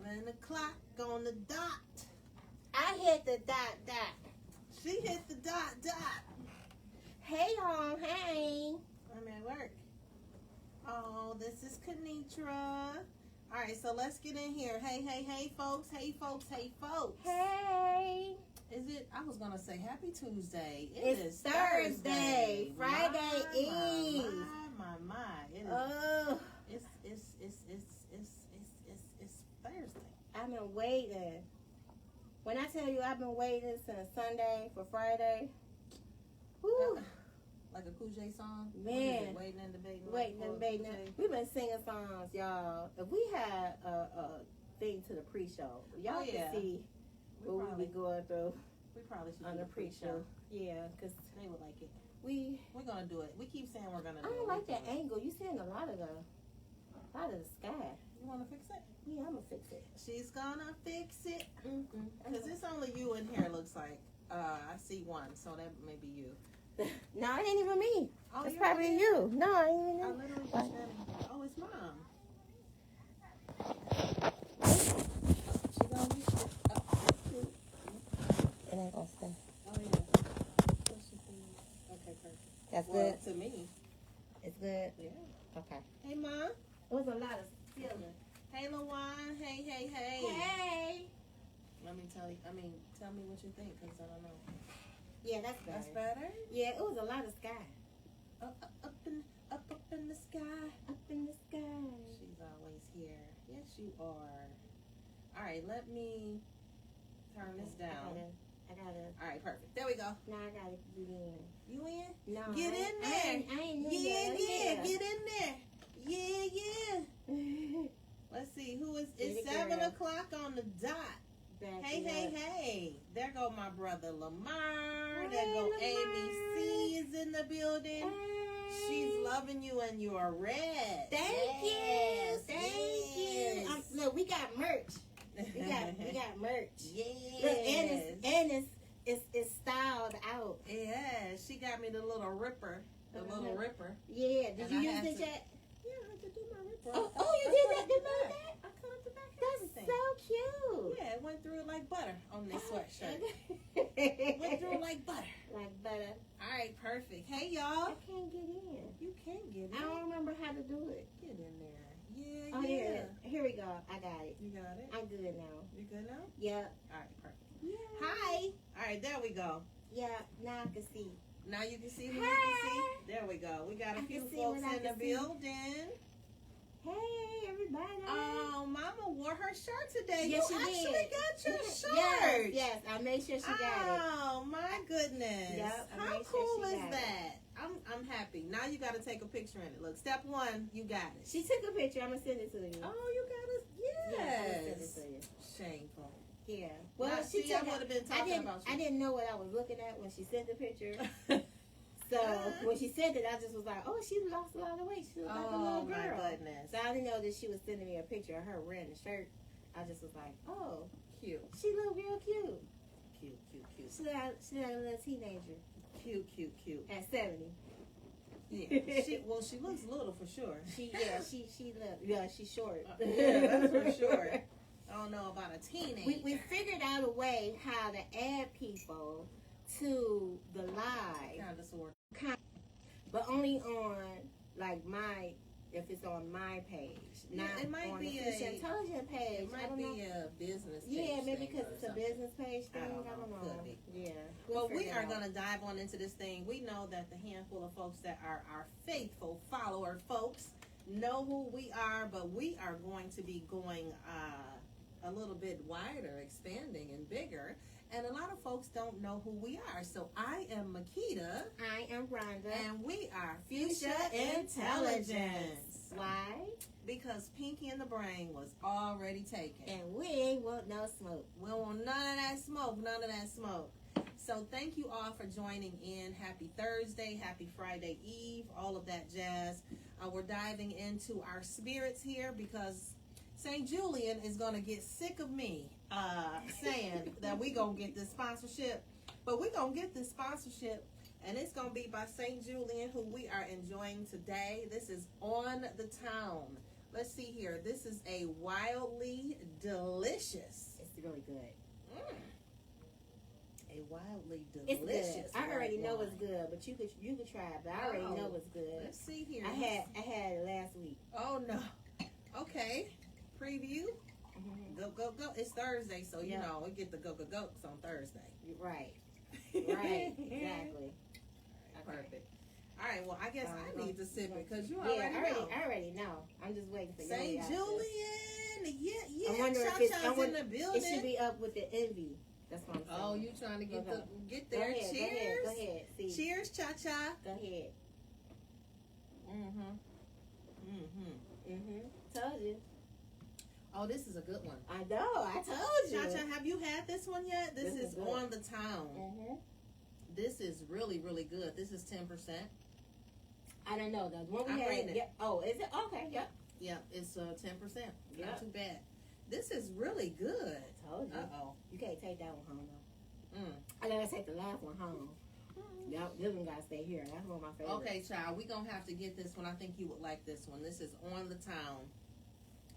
7 o'clock on the dot. I hit the dot. She hit the dot. Hey, home, hey. I'm at work. Oh, this is Kenitra. All right, so let's get in here. Hey, folks. Hey. Hey. Is it? I was gonna say Happy Tuesday. It's Thursday. Friday Eve. My. It is. Oh. It's Thursday. I've been waiting. When I tell you I've been waiting since Sunday for Friday. Woo. Like a Cool J song? Man. Waiting and debating. We've been singing songs, y'all. If we had a thing to the pre-show, y'all can see what we be going through. We probably should on do the pre-show. Yeah, because they would like it. We're gonna do it. We keep saying we're gonna do it. I don't like that angle. You seeing a lot of the sky. You wanna fix it? Yeah, I'm gonna fix it. She's gonna fix it. Because it's only you in here, looks like. I see one, so that may be you. No, it ain't even me. Oh, it's probably you. No, I ain't even. I literally just standing here. Oh, it's Mom. She gonna be. It ain't gonna stay. Oh yeah. Okay, perfect. That's well, good. To me. It's good. Yeah. Okay. Hey, Mom. It was a lot of stealing. Hey, LaJuan. Hey. Hey. Let me tell you. Tell me what you think, because I don't know. Yeah, that's better. That's better? Yeah, it was a lot of sky. Up in the sky. Up in the sky. She's always here. Yes, you are. All right, let me turn this down. I gotta. All right, perfect. There we go. Now I gotta get in. You in? No. Get in there. I ain't in yeah. there. Get in there. Yeah. Let's see. Who is? It's 7 o'clock on the dot. Hey. There go my brother Lamar. There go ABC is in the building. Hey. She's loving you and you are red. Thank you. Look, we got merch. We got merch. Yes. Look, and it's styled out. Yeah, she got me the little ripper. Little ripper. Yeah. Did you use it yet? Yeah, I had to do my ripper. Oh, you did that? Did that? I cut up the back. That's so cute. Yeah, it went through it like butter on this sweatshirt. Went through it like butter. Like butter. All right, perfect. Hey, y'all. I can't get in. You can get in. I don't remember how to do it. Get in there. Yeah, oh, yeah. Here we go. I got it. You got it? I'm good now. You good now? Yep. All right, perfect. Yeah. Hi. All right, there we go. Yeah, now I can see. Now you can see who Hi. you can see? There we go. We got a few folks in the building. Hey, everybody. Oh, Mama wore her shirt today. Yes, you she actually did. got your shirt. Yes, I made sure she got it. Oh, my goodness. Yep, How cool is that? I'm happy. Now you got to take a picture in it. Look, step 1, you got it. She took a picture. I'm going to send it to you. Oh, you got it? Yes. Yeah, I'm going to send it to you. Shameful. Yeah. Well, now, she I would have been talking about you. I didn't know what I was looking at when she sent the picture. So when she said it, I just was like, "Oh, she lost a lot of weight. She was like a little girl." Oh my goodness! So I didn't know that she was sending me a picture of her wearing the shirt. I just was like, "Oh, cute. She look real cute. Cute. She like a little teenager. Cute. At 70. Yeah. She looks little for sure. She's short. Yeah, that's for sure. I don't know about a teenager. We figured out a way how to add people to the live. Kind of sort. But only on like if it's on my page, not it might on be the Fish Intelligent page. It might be a business page. Yeah, maybe because it's a business page thing. I don't know. Could be. Yeah. Well, we are going to dive on into this thing. We know that the handful of folks that are our faithful follower folks know who we are, but we are going to be going a little bit wider, expanding and bigger. And a lot of folks don't know who we are. So I am Makita. I am Rhonda. And we are Fuchsia Intelligence. Why? Because Pinky and the Brain was already taken. And we ain't want no smoke. We don't want none of that smoke. So thank you all for joining in. Happy Thursday, happy Friday Eve, all of that jazz. We're diving into our spirits here because St. Julian is going to get sick of me saying that we going to get this sponsorship. But we're going to get this sponsorship, and it's going to be by St. Julian, who we are enjoying today. This is On the Town Let's see here. This is a Wildly Delicious. It's really good. A Wildly It's Delicious. good. I already know it's good, but you could try it. But I already know it's good. Let's see here. I had it last week. Oh no. Okay. Preview. Mm-hmm. Go. It's Thursday, so you know we get the go on Thursday. Right. Right. Exactly. Perfect. All right. Well, I guess I need to sip it because you I already know. know. I'm just waiting for St. Julian. Yeah. I wonder if in the building. It should be up with the envy. That's what I'm saying. Oh, you trying to get there? Go ahead, Cheers. Go ahead. See. Cheers, Cha-Cha. Go ahead. Told you. Oh, this is a good one. I know. I told you. Cha-Cha, have you had this one yet? This is On the Town. This is really, really good. This is 10%. I don't know. The one we had. Yeah. Oh, is it? Okay. Yep. Yep. It's 10%. Yep. Not too bad. This is really good. I told you. Uh-oh. You can't take that one home though. I gotta take the last one home. Yep, this one gotta stay here. That's one of my favorites. Okay, child, we gonna have to get this one. I think you would like this one. This is On the Town,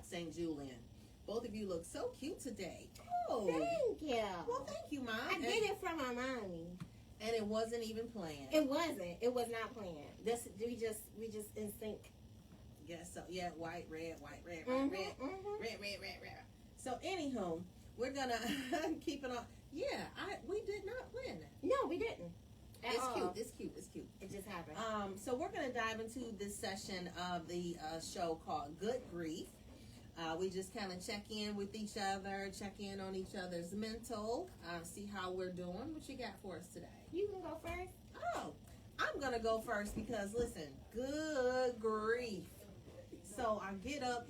St. Julian. Both of you look so cute today. Oh, thank you. Well, thank you, Mom. I get it from my mommy. And it wasn't even planned. It wasn't. It was not planned. We just in sync. Yes. So yeah, white, red, red. So anywho, we're gonna keep it on. Yeah, we did not plan that. No, we didn't. It's cute. It just happened. So we're gonna dive into this session of the show called Good Grief. We just kind of check in with each other, check in on each other's mental, see how we're doing. What you got for us today? You can go first. Oh, I'm gonna go first because listen, good grief. So I get up,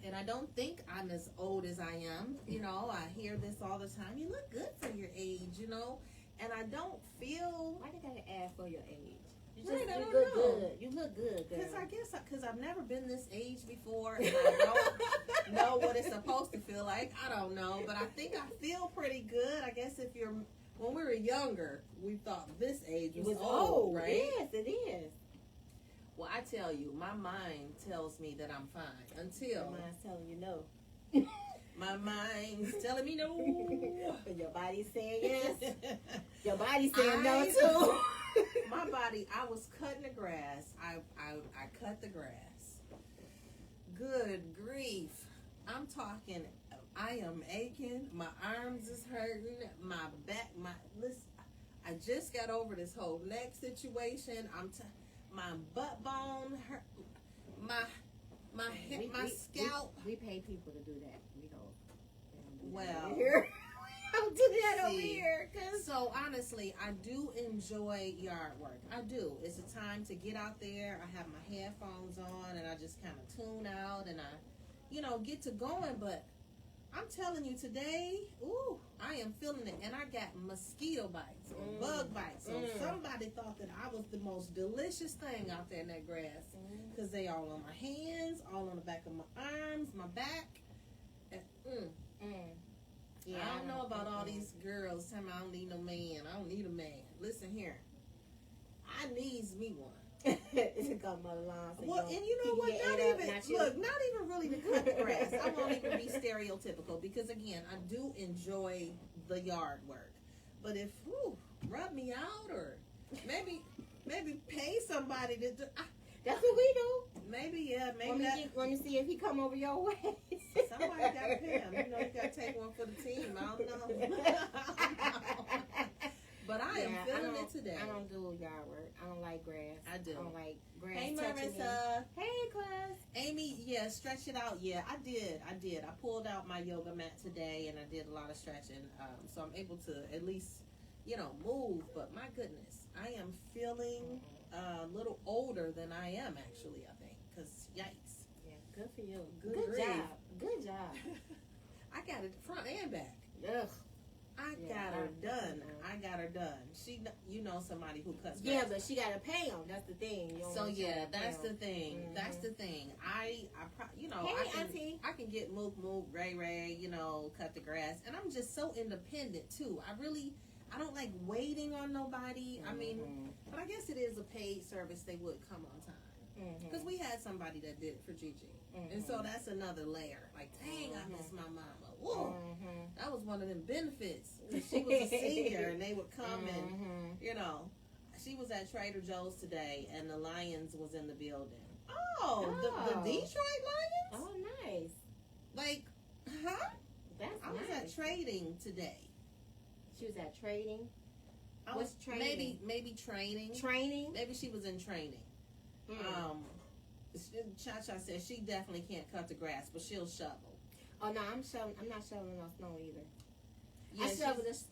and I don't think I'm as old as I am. I hear this all the time. You look good for your age, and I don't feel. Why did I ask for your age? You look good. You look good, girl. Because I've never been this age before, and I don't know what it's supposed to feel like. I don't know, but I think I feel pretty good. I guess when we were younger, we thought this age was old, right? Yes, it is. Well, I tell you, my mind tells me that I'm fine until your mind's telling you no. My mind's telling me no. Your body's saying yes. Your body's saying no too. My body, I was cutting the grass. I cut the grass. Good grief. I'm talking, I am aching. My arms is hurting. My back, listen, I just got over this whole neck situation. My butt bone hurt. My scalp. We pay people to do that. We don't. Well. I don't do that over here. So honestly, I do enjoy yard work. I do. It's a time to get out there. I have my headphones on and I just kind of tune out and I, get to going. But I'm telling you today, I am feeling it. And I got mosquito bites or bug bites. So somebody thought that I was the most delicious thing out there in that grass. Because they all on my hands, all on the back of my arms, my back. And, yeah, I don't know about all these girls telling me I don't need no man. I don't need a man. Listen here. I needs me one. It's come along. So well, and you know what? Not even really to cut the grass. I won't even be stereotypical because, again, I do enjoy the yard work. But if, rub me out or maybe pay somebody to do. That's what we do. Maybe. Let me see if he come over your way. Somebody got to pay him. You got to take one for the team. I don't know. But I am feeling it today. I don't do yard work. I don't like grass. I do. I don't like grass. Hey, Marissa. Hey, class. Amy, stretch it out. Yeah, I did. I pulled out my yoga mat today, and I did a lot of stretching. So I'm able to at least, move. But my goodness, I am feeling a little older than I am, actually, I think. Because, yikes. Yeah, good for you. Good job. Good job. I got it front and back. Ugh. I got her done. She, somebody who cuts grass. Yeah, but she got to pay them. That's the thing. That's the thing. Mm-hmm. That's the thing. Hey, Auntie. I can get Mook, Ray, cut the grass. And I'm just so independent, too. I don't like waiting on nobody. I mean, but I guess it is a paid service. They would come on time. Because we had somebody that did it for Gigi. And so that's another layer. Like, dang, I miss my mama. Whoa. That was one of them benefits. She was a senior, and they would come and, you know, she was at Trader Joe's today, and the Lions was in the building. Oh. The Detroit Lions? Oh, nice. Like, huh? I was at trading today. She was at trading? What's training? Maybe training. Training? Maybe she was in training. Cha-Cha says she definitely can't cut the grass, but she'll shovel. Oh, no, I'm not shoveling no snow either. Yeah,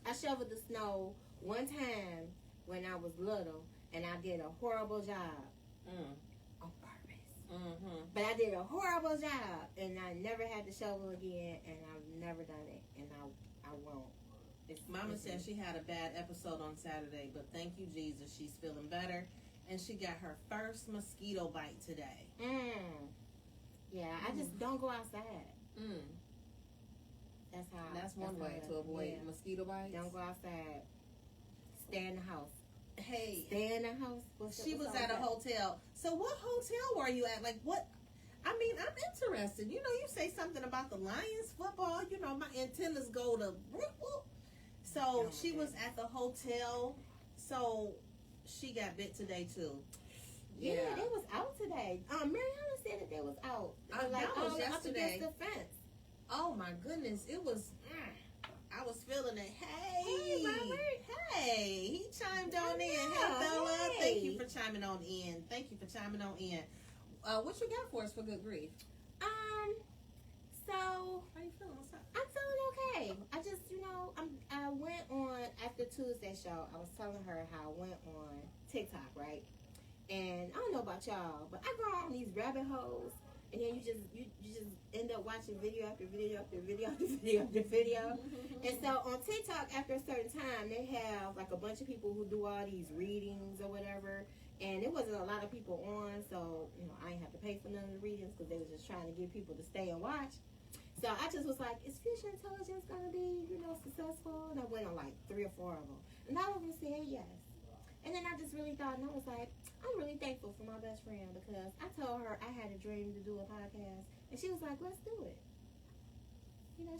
I shoveled the snow one time when I was little, and I did a horrible job on purpose. But I did a horrible job, and I never had to shovel again, and I've never done it, and I won't. Mama said she had a bad episode on Saturday, but thank you, Jesus, she's feeling better, and she got her first mosquito bite today. Yeah, I just don't go outside. That's one way to avoid mosquito bites. Don't go outside. Stay in the house. Hey, stay in the house. She was at a hotel. So what hotel were you at? Like what? I mean, I'm interested. You know, you say something about the Lions football. You know, my antennas go to whoop, whoop. So she was at the hotel. So she got bit today too. Yeah, they was out today. Mariana said that they was out. That was yesterday. Up against the fence. Oh my goodness, it was. I was feeling it. Hey, Robert. Hey, he chimed on in. Hey, fella. Hey. Thank you for chiming on in. What you got for us for good grief? So how you feeling? What's up? I'm feeling okay. I just, I went on after Tuesday show. I was telling her how I went on TikTok, right? And I don't know about y'all, but I go on these rabbit holes, and then you just end up watching video after video after video after video after video. And so on TikTok, after a certain time, they have like a bunch of people who do all these readings or whatever. And there wasn't a lot of people on, so I didn't have to pay for none of the readings because they were just trying to get people to stay and watch. So I just was like, is future intelligence gonna be, successful? And I went on like 3 or 4 of them, and all of them said yes. And then I just really thought, and I was like, I'm really thankful for my best friend because I told her I had a dream to do a podcast, and she was like, let's do it.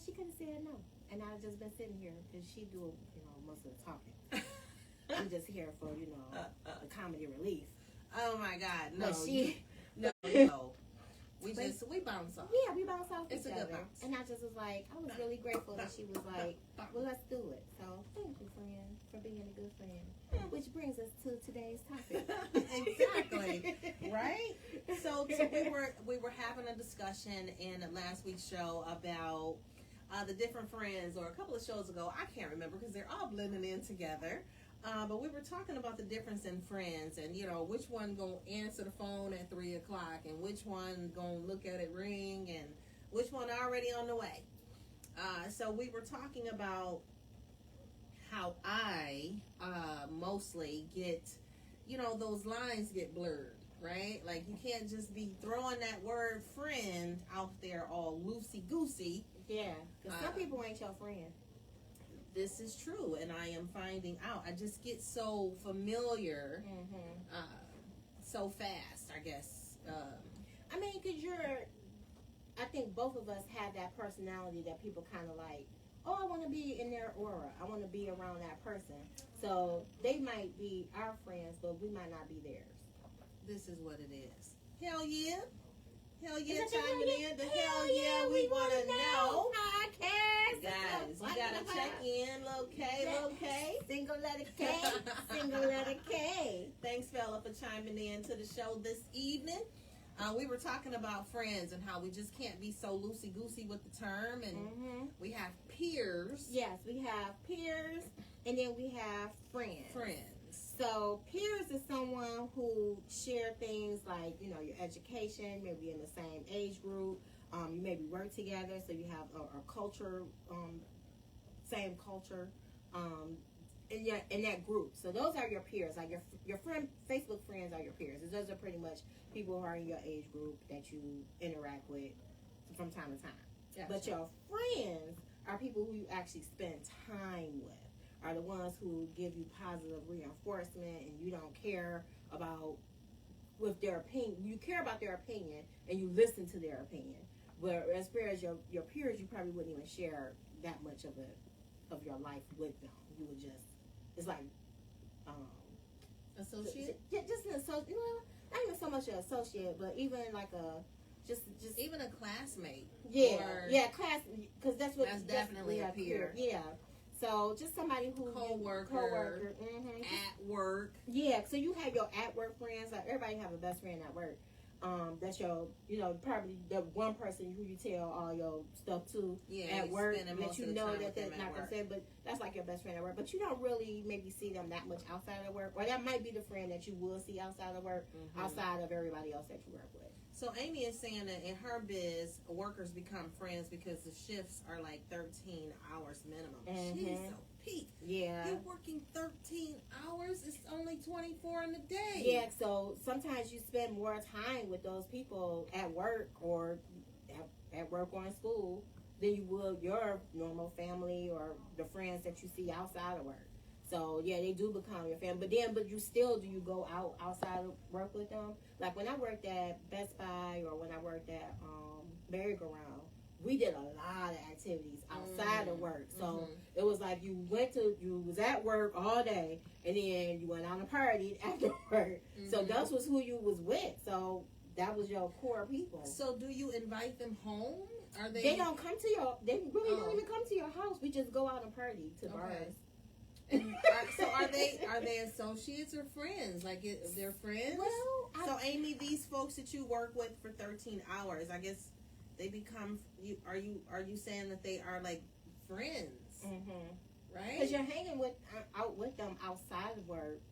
She could have said no, and I've just been sitting here because she do, most of the talking. I'm just here for, the comedy relief. Oh my God, no, but she, no. We bounce off. Yeah, we bounce off It's each a good other. bounce. And I just was like, I was really grateful that she was like, well, let's do it. So thank you, friend, for being a good friend. Which brings us to today's topic. Exactly. Right? So we were having a discussion in last week's show about the different friends, or a couple of shows ago. I can't remember because they're all blending in together. But we were talking about the difference in friends, and which one gonna answer the phone at 3:00, and which one gonna look at it ring, and which one already on the way. So we were talking about how I mostly get, those lines get blurred, right? Like you can't just be throwing that word friend out there all loosey goosey. Yeah, because some people ain't your friend. This is true, and I am finding out. I just get so familiar, so fast, I guess. I mean, because I think both of us have that personality that people kind of like, oh, I want to be in their aura. I want to be around that person. So they might be our friends, but we might not be theirs. This is what it is. Hell yeah. Hell yeah, Is it chiming in. The hell yeah, we want to know. Podcast. Guys, we got to check in. Little K. Single letter K. Single letter K. Thanks, fella, for chiming in to the show this evening. We were talking about friends and how we just can't be so loosey-goosey with the term. And we have peers. Yes, we have peers, and then we have friends. So peers is someone who share things like, your education, maybe in the same age group. You maybe work together, so you have a culture, same culture, in that group. So those are your peers. Like your friend, Facebook friends are your peers. Those are pretty much people who are in your age group that you interact with from time to time. Gotcha. But your friends are people who you actually spend time with. Are the ones who give you positive reinforcement, and you don't care about with their opinion. You care about their opinion and you listen to their opinion. But as far as your peers, you probably wouldn't even share that much of your life with them. You would just, it's like, associate. Just an associate. Not even so much an associate, but even like just even a classmate. Class, because that's definitely a peer. Yeah. So just somebody who coworker at work. Yeah. So you have your at work friends. Like everybody have a best friend at work. That's your, probably the one person who you tell all your stuff to at work, that you know that they're not gonna say, but that's like your best friend at work. But you don't really maybe see them that much outside of work, or that might be the friend that you will see outside of work, outside of everybody else that you work with. So Amy is saying that in her biz, workers become friends because the shifts are like 13 hours minimum. She's so peak. Yeah. You're working 13 hours. It's only 24 in a day. Yeah. So sometimes you spend more time with those people at work or at work or in school than you would your normal family or the friends that you see outside of work. So yeah, they do become your family. But you still, do you go outside of work with them? Like when I worked at Best Buy or when I worked at Merry-Go-Round, we did a lot of activities outside of work. So it was like you was at work all day and then you went out and partied after work. So that was who you was with. So that was your core people. So do you invite them home? Are they? They don't come to they really don't even come to your house. We just go out and party to bars. And so are they associates or friends? Like they're friends? Well, so Amy, these folks that you work with for 13 hours, I guess they become you. Are you saying that they are like friends? Right? Because you're hanging out with them outside of work.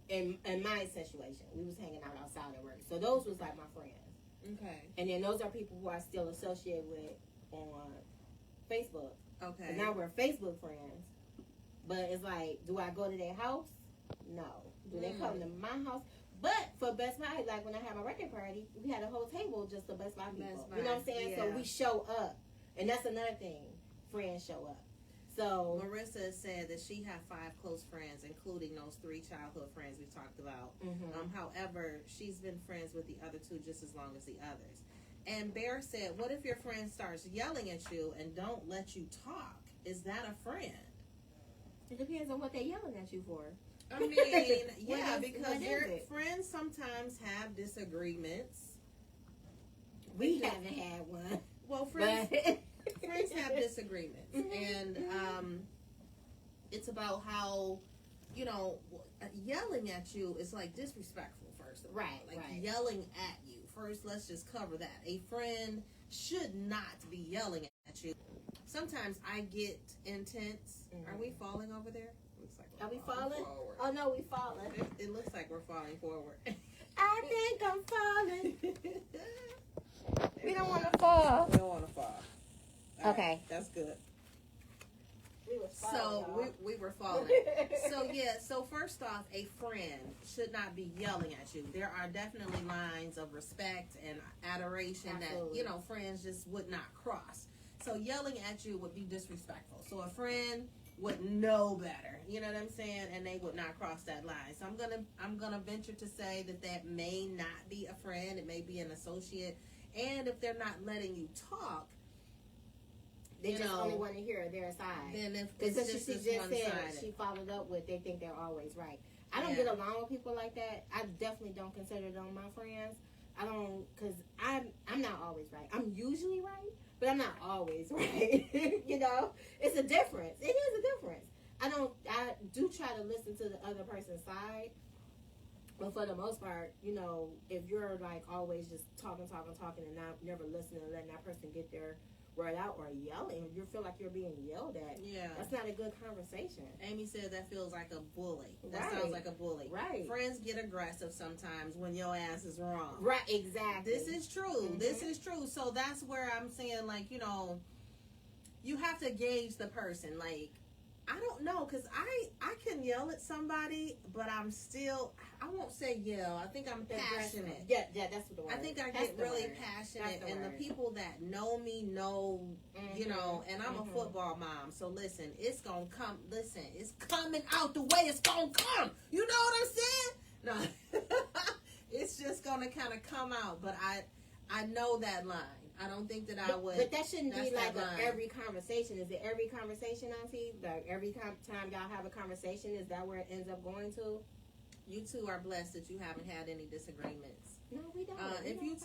In my situation, we was hanging out outside of work, so those was like my friends. Okay. And then those are people who I still associate with on Facebook. Okay. And now we're Facebook friends. But it's like, do I go to their house? No. Do they come to my house? But for Best Buy, like when I had my record party, we had a whole table just for Best Buy people. You know what I'm saying? Yeah. So we show up. And that's another thing. Friends show up. So Marissa said that she had 5 close friends, including those 3 childhood friends we talked about. However, she's been friends with the other 2 just as long as the others. And Bear said, what if your friend starts yelling at you and don't let you talk? Is that a friend? It depends on what they're yelling at you for. I mean, yeah, because your friends sometimes have disagreements. We haven't had one. Well, friends have disagreements. And it's about how, yelling at you is like disrespectful, first of all. Like yelling at you. First, let's just cover that. A friend should not be yelling at you. Sometimes I get intense. Are we falling over there? Looks like are we falling? Forward. Oh no, we falling. It looks like we're falling forward. I think I'm falling. We don't want to fall. We don't want to fall. All okay. Right, that's good. We were falling. So first off, a friend should not be yelling at you. There are definitely lines of respect and adoration that, friends just would not cross. So yelling at you would be disrespectful. So a friend would know better, you know what I'm saying, and they would not cross that line. So I'm gonna venture to say that may not be a friend. It may be an associate, and if they're not letting you talk, they just only want to hear their side. Then if it's just one-sided. She followed up with, they think they're always right. I don't get along with people like that. I definitely don't consider them my friends. I don't, because I'm not always right. I'm usually right, but I'm not always right. It's a difference. It is a difference. I do try to listen to the other person's side, but for the most part, if you're like always just talking and not never listening and letting that person get their word out or yelling, you feel like you're being yelled at. Yeah, that's not a good conversation. Amy said that feels like a bully. That sounds like a bully. Right. Friends get aggressive sometimes when your ass is wrong. Right. Exactly. This is true. This is true. So that's where I'm saying, like, you have to gauge the person. Like, I don't know, because I can yell at somebody, but I won't say yell. I think I'm passionate. Yeah, that's what the word. I think I get really passionate, and the people that know me know, and I'm a football mom, so listen, it's gonna come. Listen, it's coming out the way it's gonna come. You know what I'm saying? No, it's just gonna kind of come out. But I know that line. I don't think that I would. But that shouldn't be like line. every conversation. Is it every conversation, Auntie? Like every time y'all have a conversation, is that where it ends up going to? You two are blessed that you haven't had any disagreements. No, we don't. If you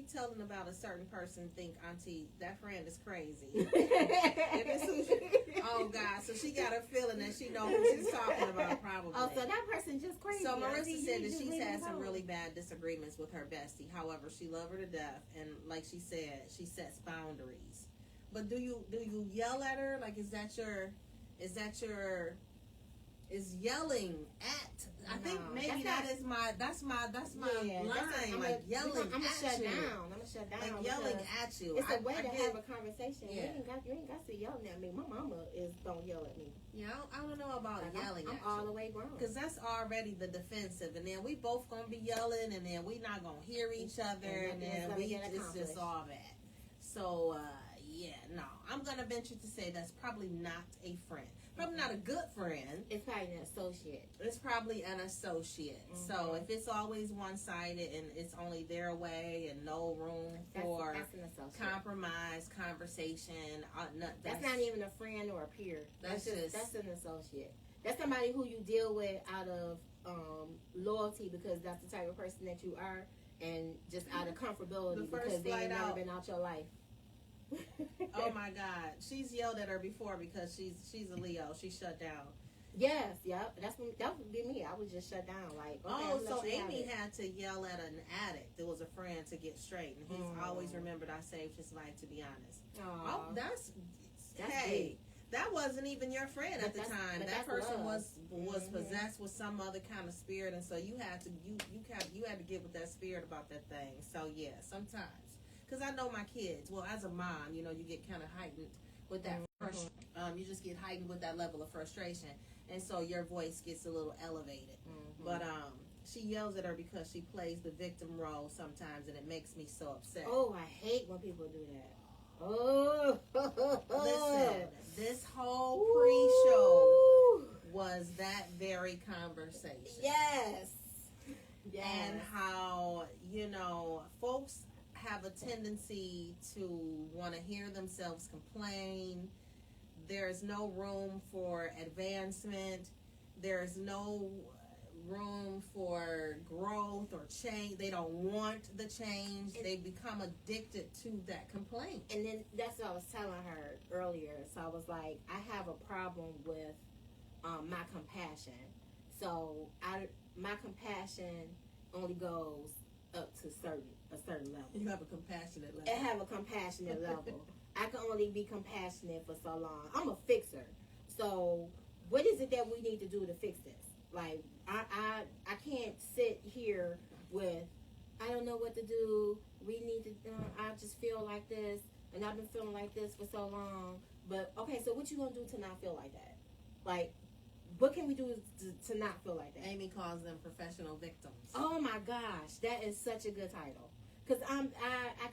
tell them about a certain person, think, Auntie, that friend is crazy. Oh God, so she got a feeling that she knows who she's talking about, probably. Oh, so that person just crazy. So Marissa said that she's had some really bad disagreements with her bestie. However, she loved her to death, and like she said, she sets boundaries. But do you yell at her? Like, is yelling at? I think maybe that's my yeah, line. Like yelling I'm at shut you. down. I'm gonna shut down. Like yelling at you. It's a way to have a conversation. Yeah. You ain't got to yell at me. My mama don't yell at me. Yeah, I don't know about Like, yelling I'm at all you. the way grown. Because that's already the defensive, and then we both gonna be yelling, and then we not gonna hear each other, and then it's just all that. So yeah, no, I'm gonna venture to say that's probably not a friend. Probably not a good friend. It's probably an associate. It's probably an associate. Mm-hmm. So if it's always one-sided and it's only their way and no room for that's an associate. compromise, conversation, that's not even a friend or a peer. That's an associate. That's somebody who you deal with out of loyalty because that's the type of person that you are, and just out of comfortability because they ain't never been out your life. Oh my God, she's yelled at her before because she's a Leo. She shut down. Yes, yep. That would be me. I would just shut down. Like, okay, so Amy had to yell at an addict that was a friend to get straight, and he's always remembered I saved his life. To be honest, oh, that's hey. Deep. That wasn't even your friend at the time. That person was possessed with some other kind of spirit, and so you had to get with that spirit about that thing. So yeah, sometimes. Because I know my kids. Well, as a mom, you get kind of heightened with that. You just get heightened with that level of frustration, and so your voice gets a little elevated. But she yells at her because she plays the victim role sometimes, and it makes me so upset. Oh, I hate when people do that. Oh, listen, this whole pre-show was that very conversation. Yes. And how folks have a tendency to want to hear themselves complain. There's no room for advancement. There's no room for growth or change. They don't want the change. They become addicted to that complaint. And then that's what I was telling her earlier. So I was like, I have a problem with my compassion. So my compassion only goes up to a certain level. You have a compassionate level. I have a compassionate level. I can only be compassionate for so long. I'm a fixer. So what is it that we need to do to fix this? Like, I can't sit here with, I don't know what to do. We need to, I just feel like this, and I've been feeling like this for so long. But, okay, so what you going to do to not feel like that? Like, what can we do to not feel like that? Amy calls them professional victims. Oh my gosh, that is such a good title. Cause I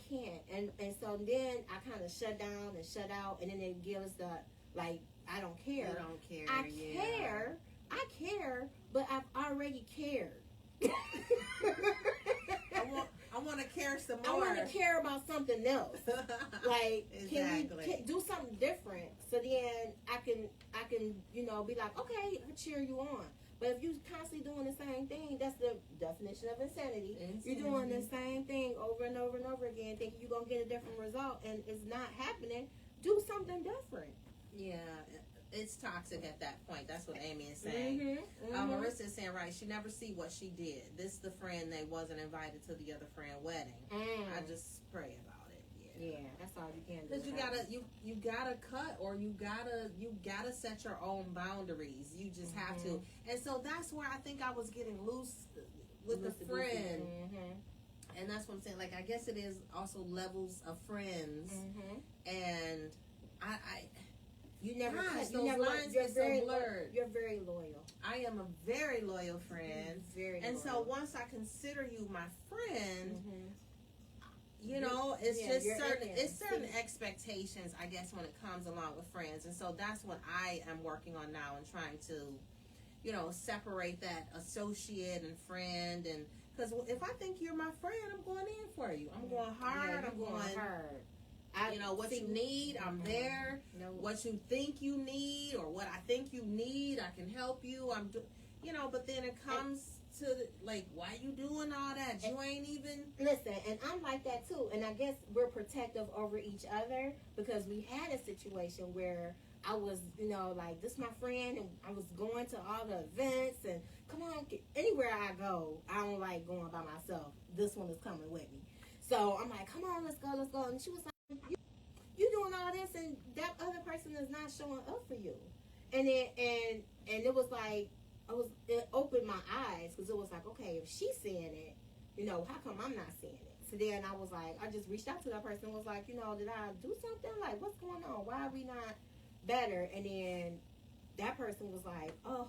can't, and so then I kind of shut down and shut out, and then they give us the like I don't care. You don't care. I care, but I've already cared. I want to care some I more. want to care about something else. Like, exactly. can we do something different? So then I can be like, okay, I'll cheer you on. But if you're constantly doing the same thing, that's the definition of insanity. You're doing the same thing over and over and over again, thinking you're going to get a different result, and it's not happening. Do something different. Yeah, it's toxic at that point. That's what Amy is saying. Marissa is saying, right, she never see what she did. This is the friend that wasn't invited to the other friend wedding. I just pray about it. Yeah, that's all you can do. Because you gotta cut, or you gotta set your own boundaries. You just have to. And so that's where I think I was getting loose with the friend. And that's what I'm saying. Like, I guess it is also levels of friends. And you never gosh, cut. Those lines get so blurred. You're very loyal. I am a very loyal friend. Very and loyal. so once I consider you my friend, it's certain expectations, I guess, when it comes along with friends. And so that's what I am working on now and trying to, separate that associate and friend and Because if I think you're my friend, I'm going in for you. I'm going hard. I'm going hard. What you need, I'm there. No. What you think you need, or what I think you need, I can help you. But then it comes to like, why you doing all that? You ain't even listen. And I'm like that too. And I guess we're protective over each other because we had a situation where I was, like, this my friend, and I was going to all the events, and come on, anywhere I go, I don't like going by myself. This one is coming with me. So I'm like, come on, let's go. And she was like, you doing all this, and that other person is not showing up for you. And it was like, it opened my eyes, because it was like, okay, if she's seeing it, how come I'm not seeing it? So then I was like, I just reached out to that person and was like, did I do something? Like, what's going on? Why are we not better? And then that person was like, oh,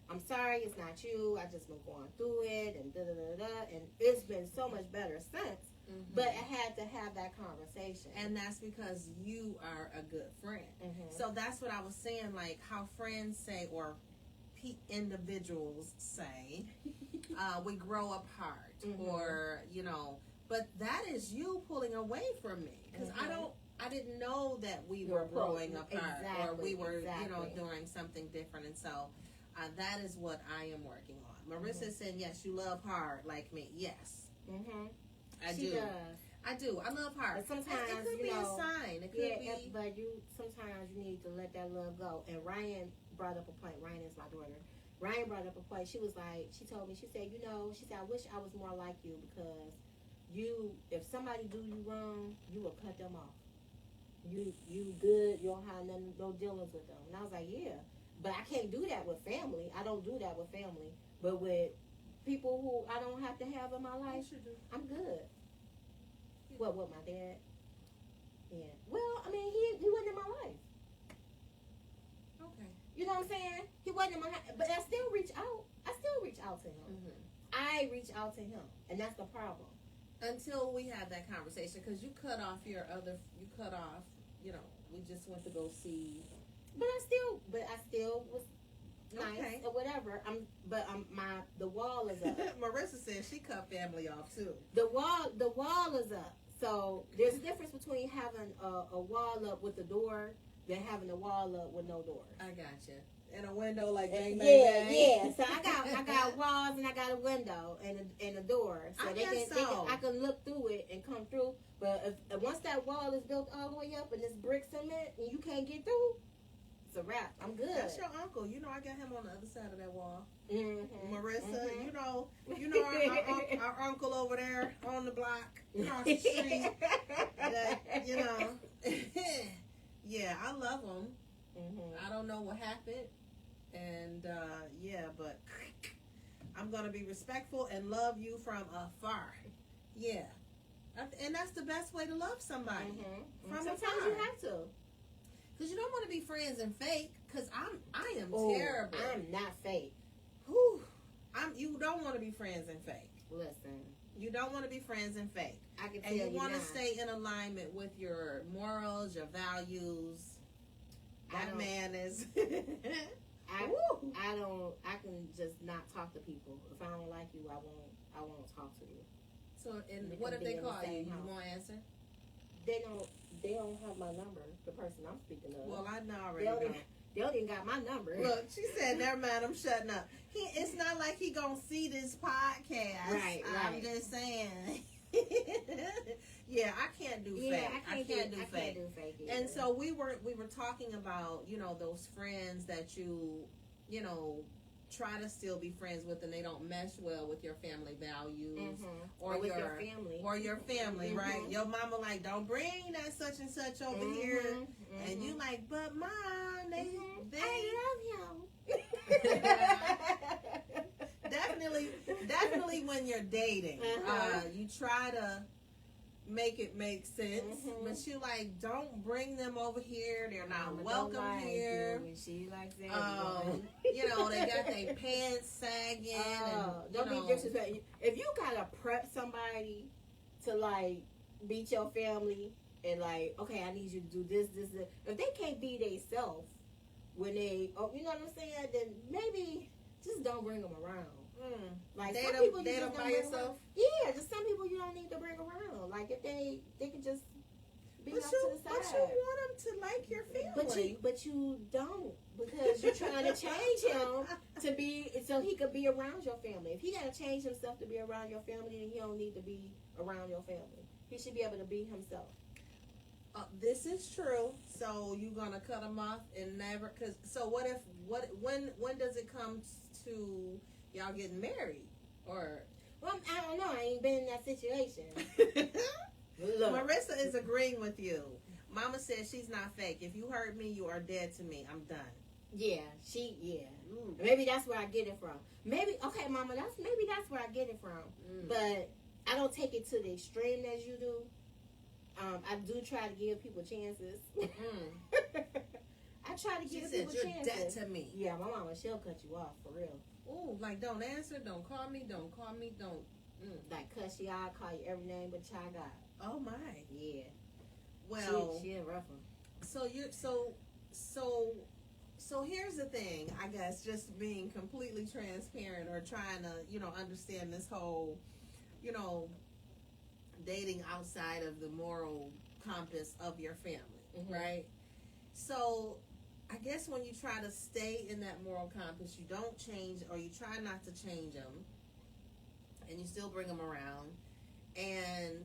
I'm sorry, it's not you. I just been going through it, and and it's been so much better since. Mm-hmm. But I had to have that conversation. And that's because you are a good friend. Mm-hmm. So that's what I was saying, like how friends say, or individuals say, we grow apart, mm-hmm. or, but that is you pulling away from me. Because mm-hmm. I didn't know that we were growing apart, or we were, doing something different. And so that is what I am working on. Marissa mm-hmm. said, yes, you love hard like me. Yes. Mm-hmm. I do. I love hard. But sometimes it could be a sign. It could be. But sometimes you need to let that love go. And Ryan brought up a point. Ryan is my daughter. Ryan brought up a point. She was like, she told me, she said, she said, I wish I was more like you, because if somebody do you wrong, you will cut them off. You good. You don't have no dealings with them. And I was like, yeah, but I can't do that with family. I don't do that with family. But with people who I don't have to have in my life, I'm good. What, my dad? Yeah. Well, I mean, he wasn't in my life. Okay. You know what I'm saying? He wasn't in my life. But I still reach out. To him. Mm-hmm. I reach out to him. And that's the problem. Until we have that conversation. Because you cut off, we just went to go see. But I still was nice, okay, or whatever. The wall is up. Marissa said she cut family off too. The wall is up. So there's a difference between having a wall up with a door than having a wall up with no door. I gotcha. And a window like bang, yeah. So I got walls, and I got a window and a door, so I can look through it and come through. But if once that wall is built all the way up and it's brick cement and you can't get through, it's a wrap. I'm good. That's your uncle. I got him on the other side of that wall. Mm-hmm. Marissa, mm-hmm. our uncle over there on the block across the street. Yeah, I love him. Mm-hmm. I don't know what happened, and but I'm gonna be respectful and love you from afar. Yeah, and that's the best way to love somebody. Mm-hmm. From sometimes afar. you have to. Because you don't want to be friends and fake. Because I am terrible. I'm not fake. Whew. You don't want to be friends and fake. Listen. You don't want to be friends and fake. I can tell you. And you want to stay in alignment with your morals, your values. That man is. I can just not talk to people. If I don't like you, I won't talk to you. So, and what if they call you? You won't answer? They don't have my number, the person I'm speaking of. Well, I know already. They don't even got my number. Look, she said, never mind, I'm shutting up. It's not like he gonna see this podcast. Right. I'm just saying. Yeah, I can't do fake. I can't do fake either. And so we were talking about, those friends that you try to still be friends with, and they don't mesh well with your family values, mm-hmm. or with your family, mm-hmm. right? Your mama like, don't bring that such and such over mm-hmm. here, mm-hmm. and you like, but mom, they I love him. Definitely when you're dating, you try to make it make sense, mm-hmm. but you like, don't bring them over here. They're not welcome here. She likes that. They got their pants sagging. Don't be disrespectful. If you gotta prep somebody to like beat your family and like, okay, I need you to do this. If they can't be themselves when they, you know what I'm saying, then maybe just don't bring them around. Like Date some them, people you just don't by bring yourself. around. Yeah, just some people you don't need to bring around. Like if they can just be But off you, to the side. but you want them to like your family. But you don't, because you're trying to change him to be so he could be around your family. If he got to change himself to be around your family, then he don't need to be around your family. He should be able to be himself. This is true. So you gonna cut him off and never? Cause so when does it come to y'all getting married or? Well, I don't know. I ain't been in that situation. Look. Marissa is agreeing with you. Mama says she's not fake. If you hurt me, you are dead to me. I'm done. Yeah, maybe that's where I get it from. Maybe okay, Mama. Maybe that's where I get it from. But I don't take it to the extreme as you do. I do try to give people chances. I try to give people you're chances. dead to me. Yeah, my mama, she'll cut you off for real. Ooh, like don't answer, don't call me, don't. Like cuss you out, call you every name but child God. Oh my. Yeah. Well, she a rough one. So here's the thing, I guess, just being completely transparent or trying to, understand this whole, dating outside of the moral compass of your family, right? So I guess when you try to stay in that moral compass, you don't change, or you try not to change them, and you still bring them around. And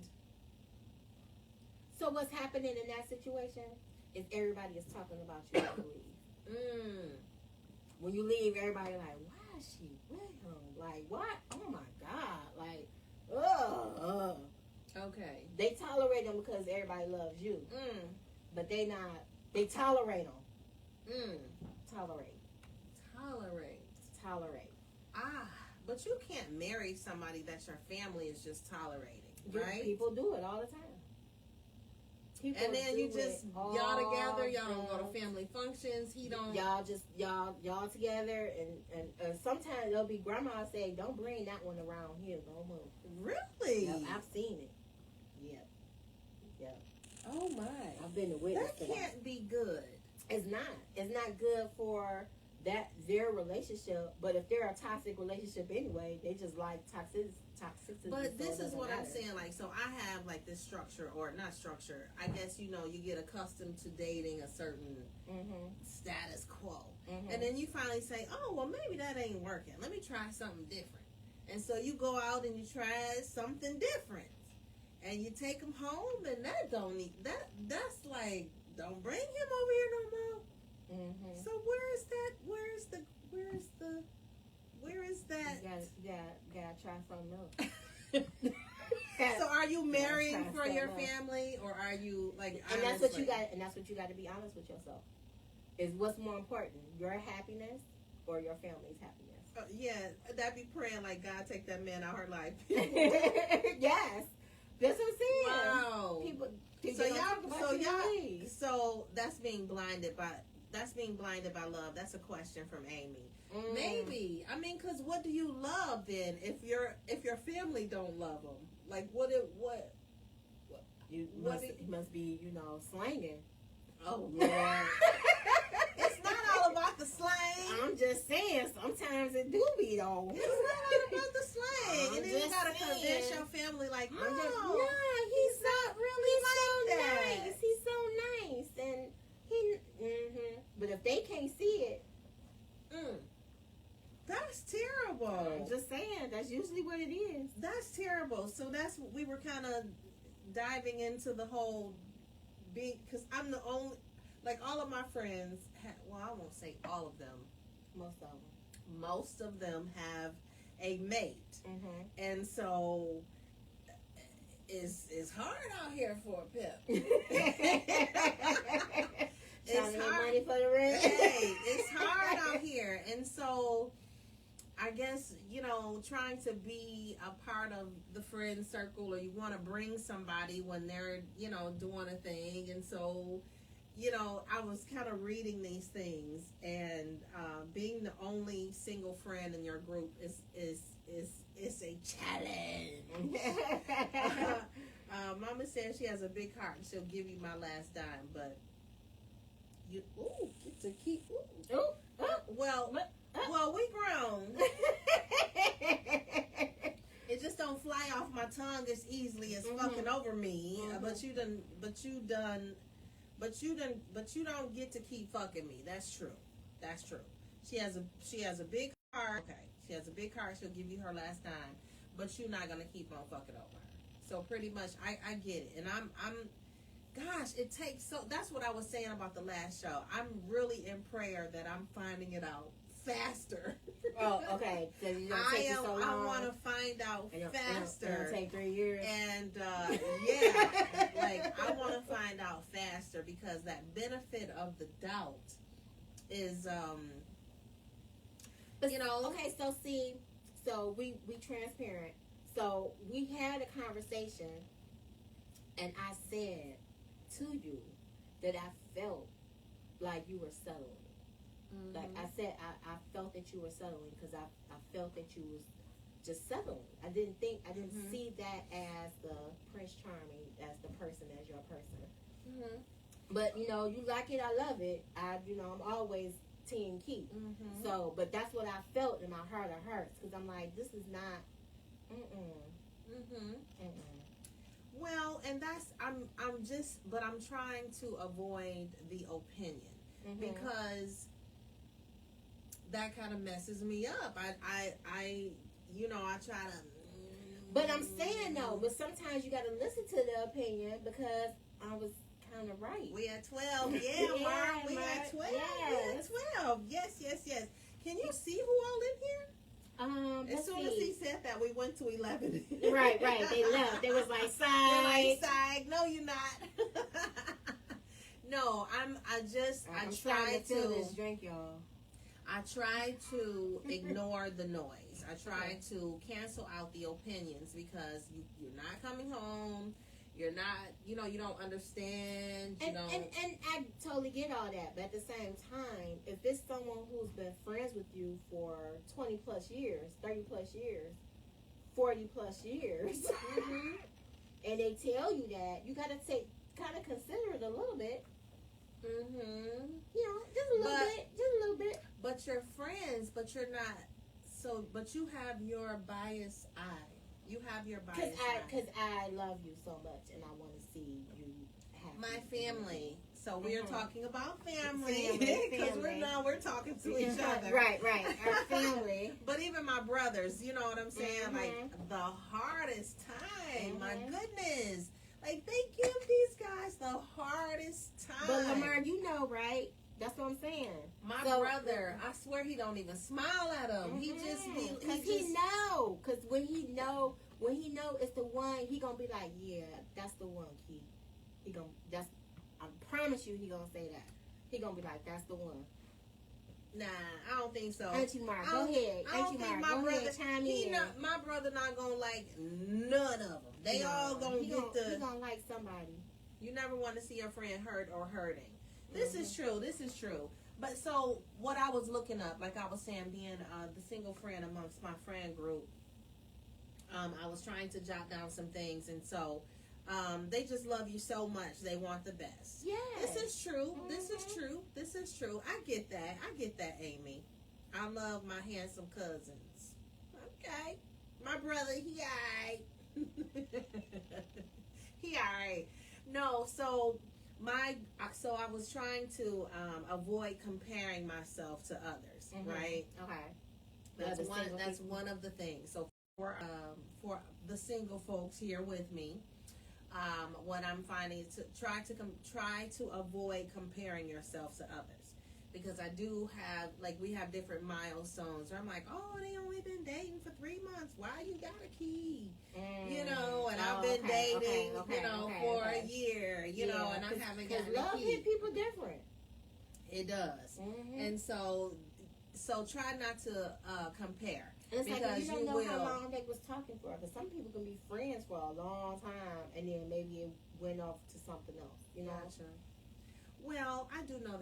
so what's happening in that situation is everybody is talking about you when you leave. When you leave, everybody like, why is she with him? Like, what? Oh my God. Like, ugh. Okay. They tolerate them because everybody loves you. But they tolerate them. Tolerate. But you can't marry somebody that your family is just tolerating, right? People do it all the time. And then you just y'all together, y'all don't go to family functions. He don't. Y'all together, and sometimes there'll be grandma say, "Don't bring that one around here no more." Really? Yep, I've seen it. Yep. Oh my! I've been a witness. That can't be good. It's not. It's not good for their relationship. But if they're a toxic relationship anyway, they just like toxicity. But this is what I'm saying. Like, so I have like this structure, or not structure. I guess you get accustomed to dating a certain status quo, and then you finally say, "Oh, well, maybe that ain't working. Let me try something different." And so you go out and you try something different, and you take him home, and that's like, don't bring him over here no more. So where is that? You gotta try something else. So are you marrying for your family, or are you like? And that's what you got. And that's what you got to be honest with yourself. Is what's more important, your happiness or your family's happiness? Yeah, that'd be praying like, God, take that man out of her life. Yes, that's what I'm saying. Wow. People so that's being blinded by love. That's a question from Amy. Maybe. I mean, because what do you love then if your family don't love them? Like you must be slanging. Oh Lord. It's not all about the slang. I'm just saying, sometimes it do be though. It's not all about the slang. And then you gotta convince your family like, no, he's not really like that. Nice. He's so nice, and he. But if they can't see it, that's terrible. I'm just saying, that's usually what it is. That's terrible. So we were kind of diving into the whole because I'm the only, like, all of my friends I won't say all of them, most of them have a mate, and so it's hard out here for a pimp. It's hard. Money for the rent. Hey, it's hard out here, and so I guess trying to be a part of the friend circle, or you want to bring somebody when they're doing a thing, and so I was kind of reading these things, and being the only single friend in your group is a challenge. Mama says she has a big heart and she'll give you my last dime, but well, we grown. It just don't fly off my tongue as easily as fucking over me. But you don't get to keep fucking me. That's true. That's true. She has a big heart. Okay. She has a big heart. She'll give you her last time, but you're not gonna keep on fucking over her. So pretty much, I get it, and I'm. Gosh, it takes so. That's what I was saying about the last show. I'm really in prayer that I'm finding it out faster. Oh, okay. So you don't take you so long. I want to find out faster. It'll take 3 years. And yeah, like I want to find out faster because that benefit of the doubt is, you know. Okay, so see, so we transparent. So we had a conversation, and I said to you that I felt like you were settling. Mm-hmm. Like I said, I felt that you were settling because I felt that you was just settling. I didn't see that as the Prince Charming, as the person, as your person. Mm-hmm. But you know, you like it, I love it. I'm always team Keith. Mm-hmm. So, but that's what I felt in my heart. It hurts because I'm like, this is not. Well, and that's I'm trying to avoid the opinion because that kind of messes me up. I try to. But I'm saying though, but sometimes you got to listen to the opinion because I was kind of right. We at 12, yeah, Mark. We at 12. Yes. We at 12. Yes. Can you see who all in here? As soon as he said that, we went to 11. Right. They left. They was like, psych. No, you're not. No, I'm trying to feel this drink, y'all. I try to ignore the noise. I try to cancel out the opinions because you're not coming home. You're not, you don't understand. And I totally get all that. But at the same time, if it's someone who's been friends with you for 20 plus years, 30 plus years, 40 plus years, and they tell you that, you got to kind of consider it a little bit. Just a little bit. But you're friends, but you're not. So, but you have your biased eye. You have your bias. Because I love you so much, and I want to see you happy. My family. So we are talking about family because we're talking to each other. Right. Our family. But even my brothers, you know what I'm saying? Like the hardest time. My goodness. Like they give these guys the hardest time. But Lamar, you know, right? That's what I'm saying. My brother, I swear he don't even smile at him. He just he know. Cause when he know it's the one, he gonna be like, yeah, that's the one, Keith. I promise you, he gonna say that. He gonna be like, that's the one. Nah, I don't think so. Auntie Mar, go ahead. Auntie Mar, go ahead, chime in. My brother not gonna like none of them. They all gonna he gonna like somebody. You never want to see your friend hurt or hurting. This is true. But so what I was looking up, like I was saying, being the single friend amongst my friend group, I was trying to jot down some things, and so they just love you so much. They want the best. Yeah. This is true. This is true. I get that, Amy. I love my handsome cousins. Okay. My brother, he alright. He alright. No, so I was trying to avoid comparing myself to others, right? Okay. That's one of the things. So for the single folks here with me, what I'm finding is to try to avoid comparing yourself to others, because I do have, like, we have different milestones where I'm like, oh, they only been dating for 3 months. Why you got a key? And I've been dating, for a year, and I haven't gotten a key. Love hit people different. It does. And so try not to compare. And it's like, you don't know how long they was talking for. Because some people can be friends for a long time, and then maybe it went off to something else. Gotcha. Well, I do know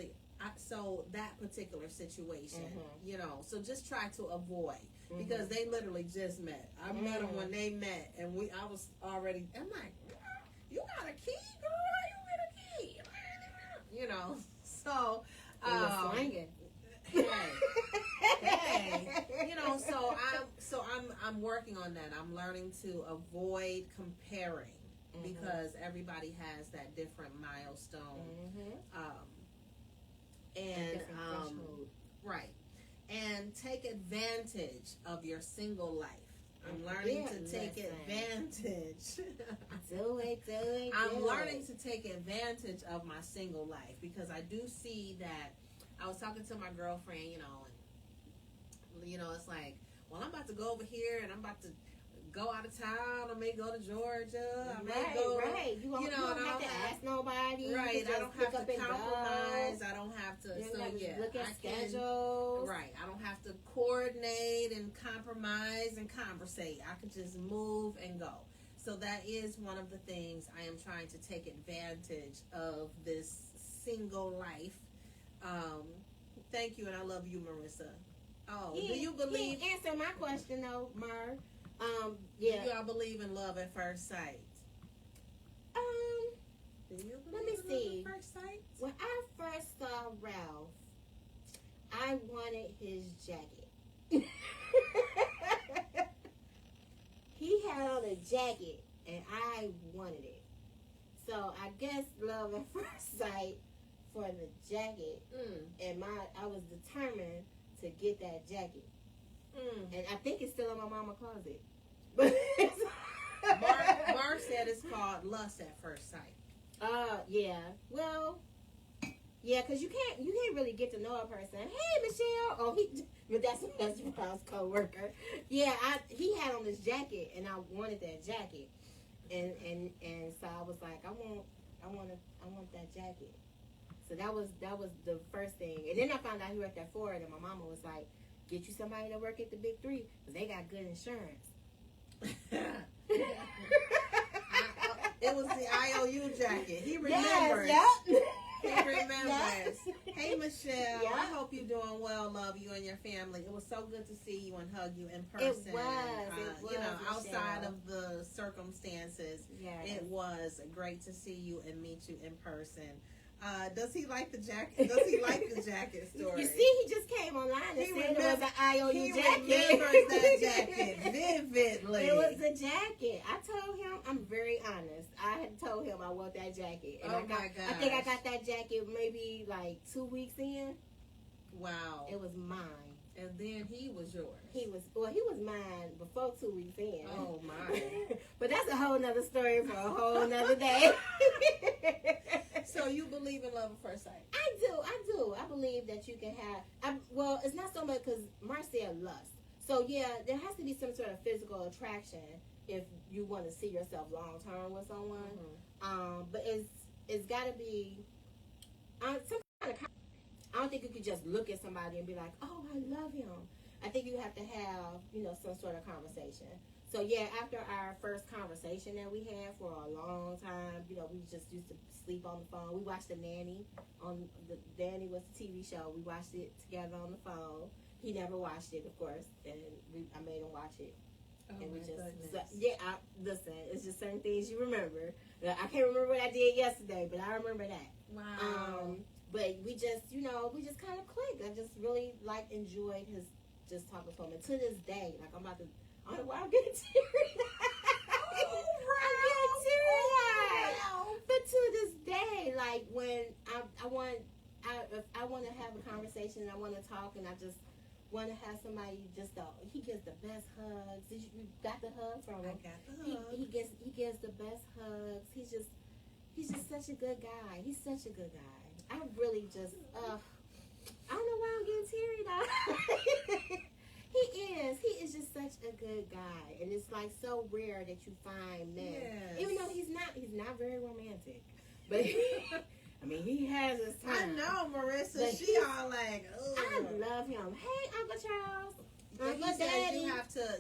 that particular situation, so just try to avoid, because they literally just met. I met them when they met, and I'm like, you got a key, girl? How you get a key? So Hey, on that. I'm learning to avoid comparing Mm-hmm. because everybody has that different milestone. Mm-hmm. And different threshold. right. And take advantage of your single life. I'm learning to take advantage. I'm learning to take advantage of my single life because I do see that. I was talking to my girlfriend, and it's like, well, I'm about to go over here and I'm about to go out of town. I may go to Georgia. I may go. Right. You don't have to ask nobody. Right. I don't have to compromise. I don't have to. Look at schedules. Right. I don't have to coordinate and compromise and conversate. I can just move and go. So that is one of the things I am trying to take advantage of this single life. Thank you, and I love you, Marissa. Oh, do you believe? He answer my question though, Mar. Yeah. Do y'all believe in love at first sight? Do you let me see. Love at first sight? When I first saw Ralph, I wanted his jacket. He had on a jacket, and I wanted it. So I guess love at first sight for the jacket, and I was determined to get that jacket. And I think it's still in my mama's closet. But Mark said it's called lust at first sight. Yeah. Well, yeah, because you can't really get to know a person. Hey, Michelle. Oh, but that's Rob's coworker. Yeah, he had on this jacket, and I wanted that jacket, and so I was like, I want that jacket. So that was the first thing, and then I found out he worked at Ford, and my mama was like, get you somebody to work at the Big Three because they got good insurance. It was the IOU jacket. He remembers. Yes, yep. He remembers. Yes. Hey, Michelle. Yep. I hope you're doing well. Love you and your family. It was so good to see you and hug you in person. It was. Outside of the circumstances, yes. It was great to see you and meet you in person. Does he like the jacket? Does he like the jacket story? You see, he just came online and said it was an IOU jacket. He remembers that jacket vividly. It was a jacket. I told him, I'm very honest. I had told him I want that jacket. And my gosh. I think I got that jacket maybe like 2 weeks in. Wow. It was mine. And then he was yours. He was mine before 2 weeks in. Oh my. But that's a whole nother story for a whole nother day. So you believe in love at first sight? I do. I believe that you can have. Well, it's not so much because Marcia lust. So yeah, there has to be some sort of physical attraction if you want to see yourself long term with someone. Mm-hmm. But it's got to be some kind of. I don't think you could just look at somebody and be like, "Oh, I love him." I think you have to have, some sort of conversation. So yeah, after our first conversation that we had for a long time, we just used to sleep on the phone. We watched The Nanny Nanny was the TV show. We watched it together on the phone. He never watched it, of course, and I made him watch it. Oh, and we my just goodness. listen. It's just certain things you remember. I can't remember what I did yesterday, but I remember that. Wow. But we just, we just kind of clicked. I just really enjoyed his just talking to him. And to this day, I don't know why I'm getting teary. I'm getting teary. But to this day, when I want to have a conversation and I want to talk and I just want to have somebody he gives the best hugs. You got the hug from him? I got the hug. He gives the best hugs. He's just such a good guy. He's such a good guy. I really just, I don't know why I'm getting teary now. He is just such a good guy. And it's so rare that you find men. Yes. Even though he's not very romantic. But, he has his time. I know, Marissa, but she all like, ugh. I love him. Hey, Uncle Charles. But he Uncle says Daddy.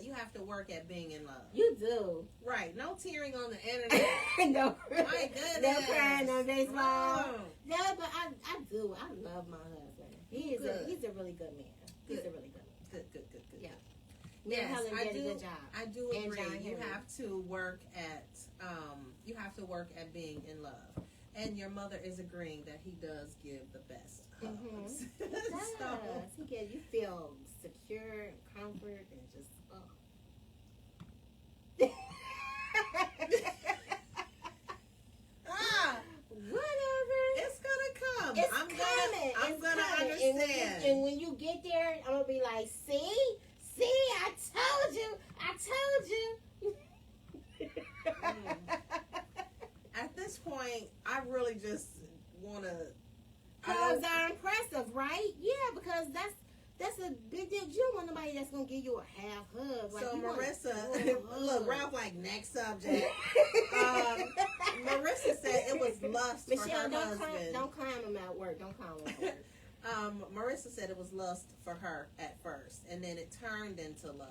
you have to work at being in love. You do. Right. No tearing on the internet. No. My goodness. No crying on baseball. Oh. No, but I do. I love my husband. He's a really good man. He's a really good man. Good. Yeah. Yes, Helen I did do. a good job. I do And agree. John You Henry. have to work at being in love, and your mother is agreeing that he does give the best hugs. He does. You feel secure and comfort and just coming. I'm It's gonna coming. understand. And when you get there, I'm gonna be like, see, I told you. At this point, I really just want to. Hugs are impressive, right? Yeah, because that's a big deal. You don't want nobody that's gonna give you a half hug. Like, So you want a Marissa, full look, hug. Ralph like next subject. Marissa said it was lust for Michelle, her don't husband. don't clown him at work. Don't clown him at work. Marissa said it was lust for her at first, and then it turned into love.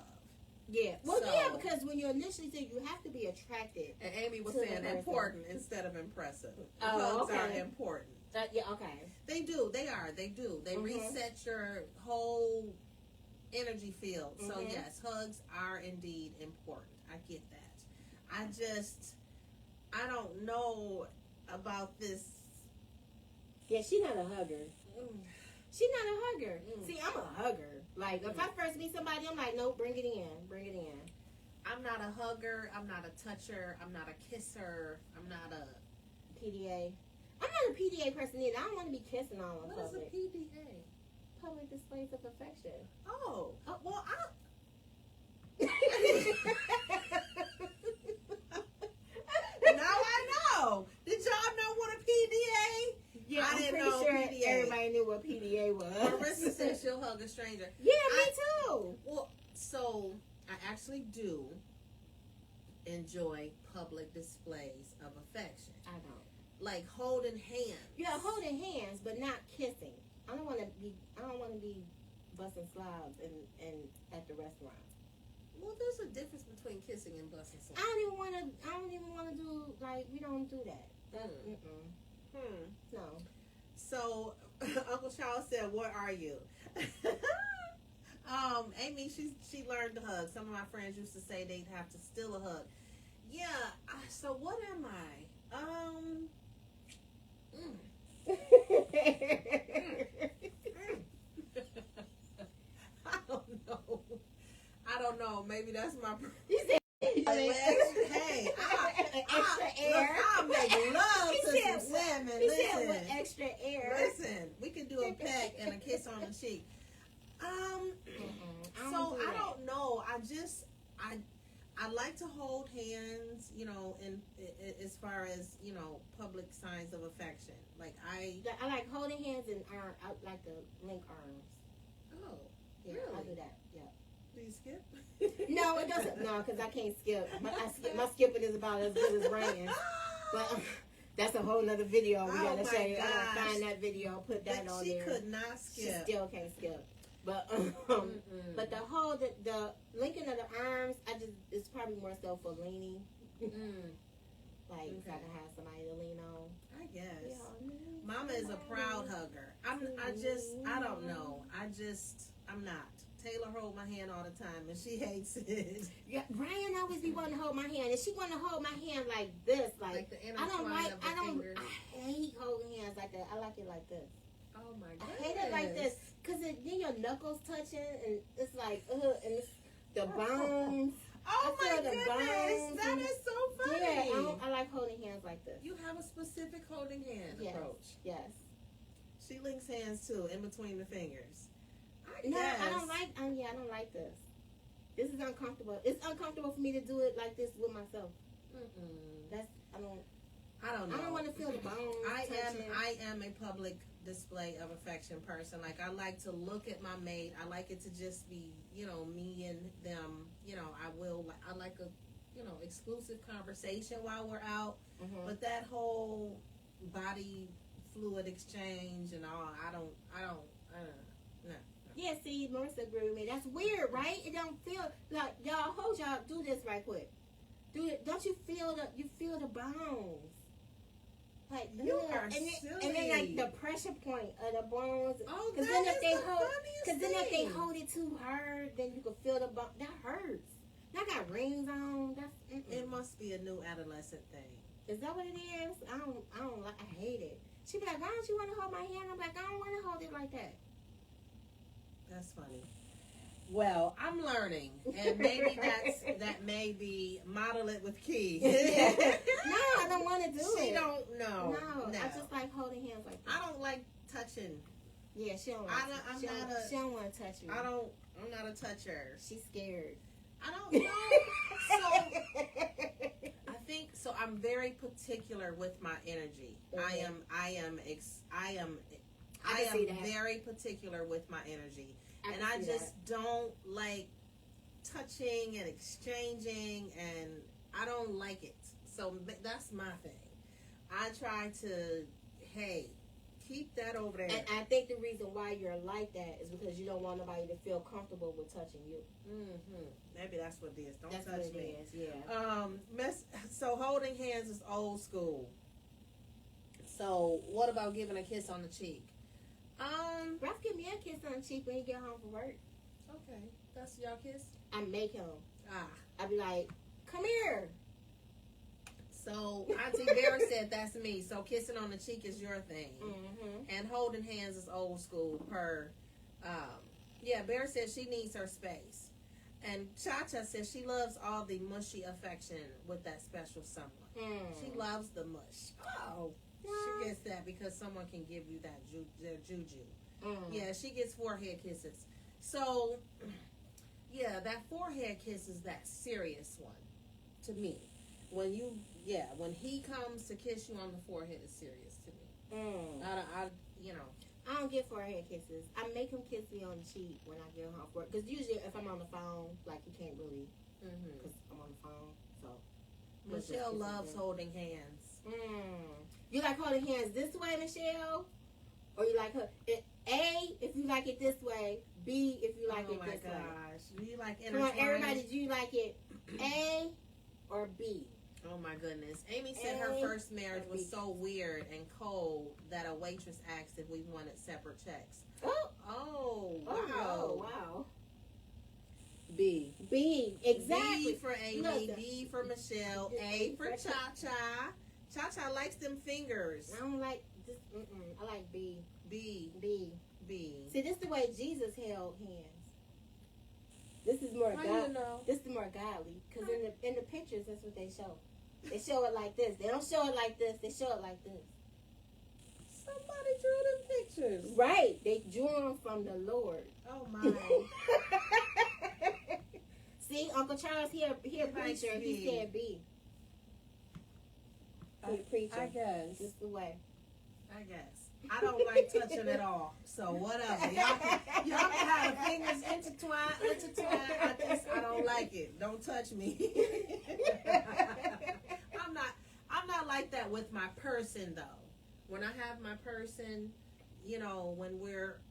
Yeah. Well, So- yeah, because when you initially say you have to be attracted. And Amy was To the saying person. important instead of impressive. Oh, Hugs are okay. important. Yeah. Okay. They do. They are. They do. They Mhm. reset your whole energy field. So Mhm. yes, hugs are indeed important. I get that. I don't know about this. Yeah, she's not a hugger. She's not a hugger. Mm. See, I'm a hugger. Like, if I first meet somebody, I'm like, nope, bring it in. Bring it in. I'm not a hugger. I'm not a toucher. I'm not a kisser. I'm not a. PDA. I'm not a PDA person either. I don't want to be kissing all in What is a public. PDA? Public displays of affection. Oh, well, now I know. Did y'all know what a PDA? Yeah, I I'm didn't pretty know sure PDA. everybody knew what PDA was. Marissa said she'll hug a stranger. Yeah, me too. Well, so I actually do enjoy public displays of affection, I don't. like holding hands. Yeah, holding hands, but not kissing. I don't want to be busting slobs and at the restaurant. Well, there's a difference between kissing and busting I don't even want to do, like, we don't do that. No. So Uncle Charles said, "What are you?" Amy, she learned to hug. Some of my friends used to say they'd have to steal a hug. Yeah. So what am I? I don't know. Maybe that's my. You said Hey, extra air. I make love He to said- some women. He said Listen, with extra air. listen. We can do a peck and a kiss on the cheek. So I don't know. I like to hold hands. You know, in as far as public signs of affection. Like I like holding hands and arm. I like to link arms. Oh, Yeah, I really? do that. Yeah. Do you skip? No, it doesn't. No, because I can't skip. My skipping is about as good as running. But that's a whole nother video we Oh gotta my show you. I gosh. gotta find that video, put that But on she there. could not She skip. still can't skip. But Mm-mm. but the linking of the arms, it's probably more so for leaning. Like if I Okay. can have somebody to lean on. I guess. Yeah. Mama is a proud hugger. I don't know. I'm not. Taylor hold my hand all the time and she hates it. Yeah, Brian always be wanting to hold my hand, and she want to hold my hand like this, like the I don't like. intertwine of the I don't. fingers. I hate holding hands like that. I like it like this. Oh my I goodness. hate it like this, cause then your knuckles touching, and it's like, and it's the bones. Oh I my feel the goodness. bones That and- is so funny. Yeah, I like holding hands like this. You have a specific holding hand Yes. approach. Yes. She links hands too, in between the fingers. No, Yes. I don't like. I don't like this. This is uncomfortable. It's uncomfortable for me to do it like this with myself. Mm-mm. I don't. I don't know. I don't want to feel the bones. touching. I am a public display of affection person. Like I like to look at my mate. I like it to just be, me and them. I like a, exclusive conversation while we're out. Mhm. But that whole body fluid exchange and all, I don't know. Yeah, see, Marissa agree with me. That's weird, right? It don't feel like y'all. Hold y'all. Do this right quick. Do it. Don't you feel the bones? Like You ugh. are and then, silly. And then like the pressure point of the bones. Oh, Because that then if is they the hold, funniest because then if they thing. hold it too hard, then you can feel the bone. That hurts. And I got rings on. That's It must be a new adolescent thing. Is that what it is? I don't like. I hate it. She be like, why don't you want to hold my hand? I'm like, I don't want to hold it like that. That's funny. Well, I'm learning, and maybe that may be model it with Key. No, I don't want to do it. She don't know. No, I just like holding hands like that. I don't like touching Yeah, she don't. She don't want to touch you. I'm not a toucher. She's scared. I don't know. So I think so. I'm very particular with my energy. Okay. I am very particular with my energy, and I just don't like touching and exchanging, and I don't like it. So that's my thing. I try to, keep that over there. And I think the reason why you're like that is because you don't want nobody to feel comfortable with touching you. Mm-hmm. Maybe that's what it is. Don't that's touch what me. It is, yeah. So holding hands is old school. So what about giving a kiss on the cheek? Ralph give me a kiss on the cheek when he get home from work. Okay, that's y'all kiss. I make him. Ah. I be like, come here. So Auntie Vera said that's me. So kissing on the cheek is your thing, and holding hands is old school. Vera said she needs her space, and Cha-Cha says she loves all the mushy affection with that special someone. She loves the mush. Oh, she gets that because someone can give you that their juju. Yeah, she gets forehead kisses. So yeah, that forehead kiss is that serious one to me. When he comes to kiss you on the forehead, it's serious to me. I don't get forehead kisses. I make him kiss me on the cheek when I get home from work. Because usually if I'm on the phone, like you can't really, because I'm on the phone. So Michelle loves holding hands. You like holding hands this way, Michelle? Or you like her? A, if you like it this way. B, if you like it this way. Oh my gosh. Do you like Come on, everybody, do you like it A or B? Oh my goodness. Amy said her first marriage was so weird and cold that a waitress asked if we wanted separate checks. Oh, wow. Oh, wow. B, exactly. B for Amy, B for Michelle, A for Cha-Cha. Cha-Cha likes them fingers. I don't like this. I like B. B. See, this is the way Jesus held hands. This is more godly. This is more godly because in the pictures, that's what they show. They show it like this. They don't show it like this. They show it like this. Somebody drew them pictures. Right. They drew them from the Lord. Oh my. See, Uncle Charles here preacher. He said B. Preacher. I guess. This is the way. I guess. I don't like touching at all. So whatever. Y'all can have the fingers intertwined. I don't like it. Don't touch me. I'm not like that with my person though. When I have my person, when we're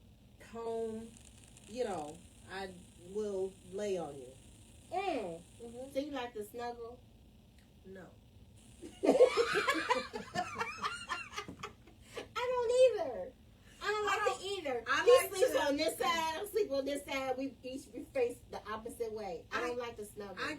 home, I will lay on you. So you like to snuggle? No. I don't like to either. He sleeps on this side. I sleep on this side. We each face the opposite way. I don't like to snuggle. I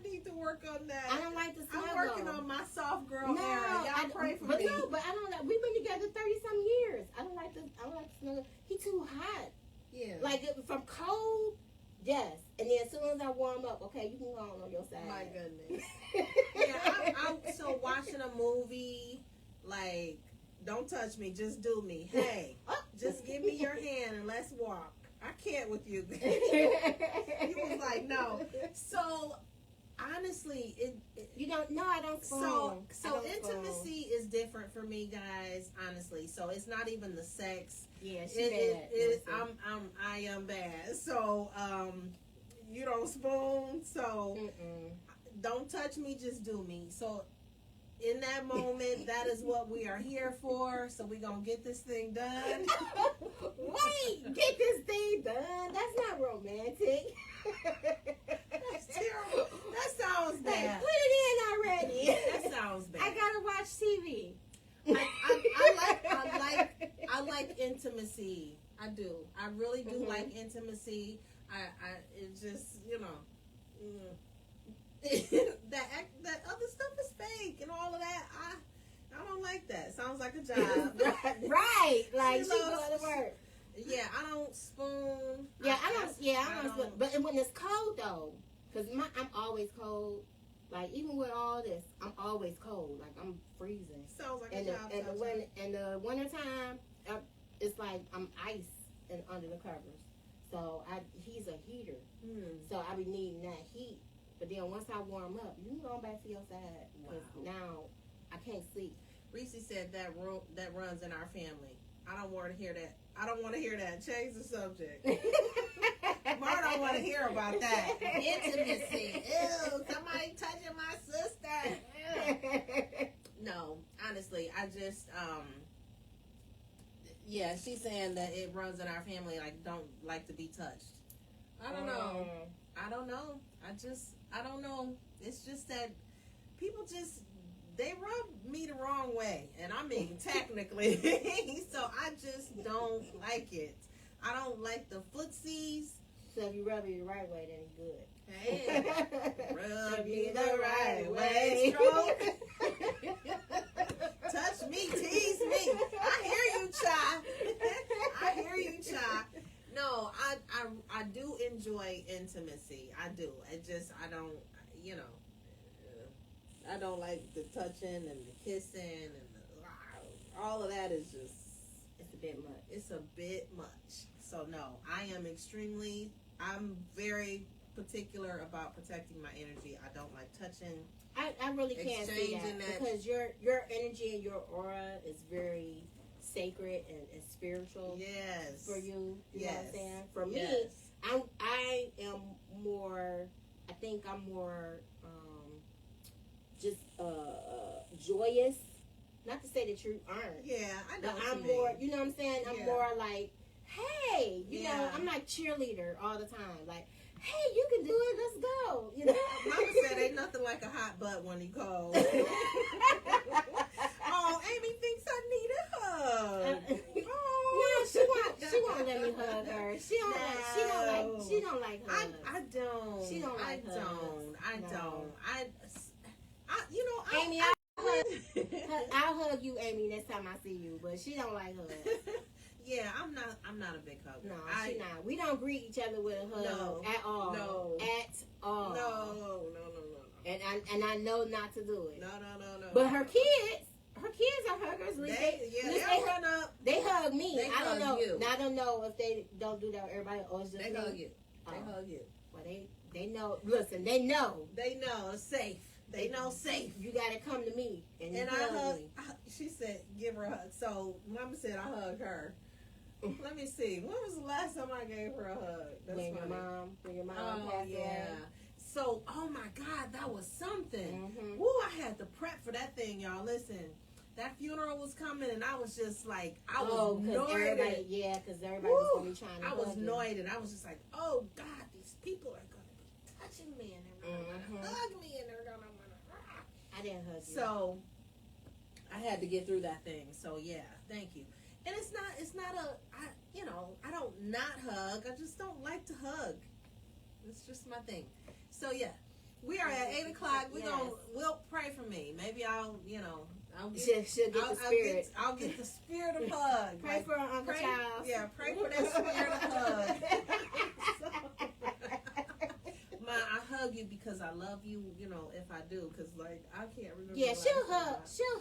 need to work on that. I don't like to snuggle. I'm working on my soft girl era. Y'all pray for me. No, but I don't like. We've been together 30-some years. I don't like to snuggle. He too hot. Yeah. Like from cold. Yes, and then as soon as I warm up, okay, you can go on your side. My goodness. Yeah, I'm so watching a movie, like, don't touch me, just do me. Hey, just give me your hand and let's walk. I can't with you. He was like, no. So, honestly, you don't. No, I don't. So intimacy is different for me, guys. Honestly, so it's not even the sex. Yeah, she's bad. I am bad. So, you don't spoon. So, don't touch me. Just do me. So, in that moment, that is what we are here for. So, we're gonna get this thing done. Wait, get this thing done. That's not romantic. That's terrible. That sounds bad. Put it in already. That sounds bad. I gotta watch TV. I like intimacy. I do. I really do like intimacy. It just, that other stuff is fake and all of that. I don't like that. Sounds like a job. Right. Like she goes to work. Yeah, I don't spoon. Yeah, I don't spoon. But when it's cold though, because I'm always cold. Like even with all this, I'm always cold. Like I'm freezing. So sounds like And a job. in the wintertime, it's like I'm ice and under the covers. So he's a heater. So I be needing that heat. But then once I warm up, you can go back to your side. Because now I can't sleep. Reese said that runs in our family. I don't want to hear that. I don't want to hear that. Change the subject. Mar don't want to hear about that. Intimacy. Ew, somebody touching my sister. Ew. No, honestly, I just, yeah, she's saying that it runs in our family, like, don't like to be touched. I don't know. I don't know. I don't know. It's just that people just, they rub me the wrong way. And I mean, technically. So I just don't like it. I don't like the footsies. So if you rub it the right way, then it's good. Hey, rub you the right way. Stroke. Touch me, tease me. I hear you, child. I hear you, child. No, I do enjoy intimacy. I do. I don't, you know, I don't like the touching and the kissing and all of that is just, it's a bit much. It's a bit much. So no, I'm very particular about protecting my energy. I don't like touching. I really can't see that because your energy and your aura is very sacred and spiritual. Yes. For you. You know what I'm saying? For yes. me, I am more. I think I'm more just joyous. Not to say that you aren't. Yeah, I know. But I'm more. You know what I'm saying? I'm more like, hey, you know, I'm like cheerleader all the time. Like, hey, you can do it. Let's go. You know. Mama said ain't nothing like a hot butt when he cold. Oh, Amy thinks I need a hug. No, she won't let me hug her. She don't like hugs. I don't. She don't like hugs. I don't. You know, Amy, I'll hug you, Amy, next time I see you. But she don't like hugs. Yeah, I'm not a big hugger. No, she not. We don't greet each other with a hug at all. No. At all. No. And I know not to do it. No. But her kids are huggers. They'll run up. They hug me. They hug you. I don't know if they don't do that with everybody or it's just They me. hug you. They hug you. Well, they know. Listen, they know. They know it's safe. They know safe. You gotta come to me and I hug. me. She said, "Give her a hug." So Mama said, "I hug her." Let me see. When was the last time I gave her a hug? That's when funny. your mom passed away. So, oh my God, that was something. Mm-hmm. Woo, I had to prep for that thing, y'all. Listen, that funeral was coming, and I was just like, I was annoyed. Because everybody was gonna be trying to. I was annoyed, and I was just like, oh God, these people are gonna be touching me, and they're gonna hug me, and they're gonna I didn't hug you. So I had to get through that thing. So yeah, thank you. And it's not I don't not hug. I just don't like to hug. It's just my thing. So yeah, we are at 8:00. We'll pray for me. Maybe I'll she'll get the spirit. I'll get the spirit of hug. Pray for Uncle Charles. Yeah, pray for that spirit of hug. I hug you because I love you. You know, if I do, because like I can't remember. Yeah, she'll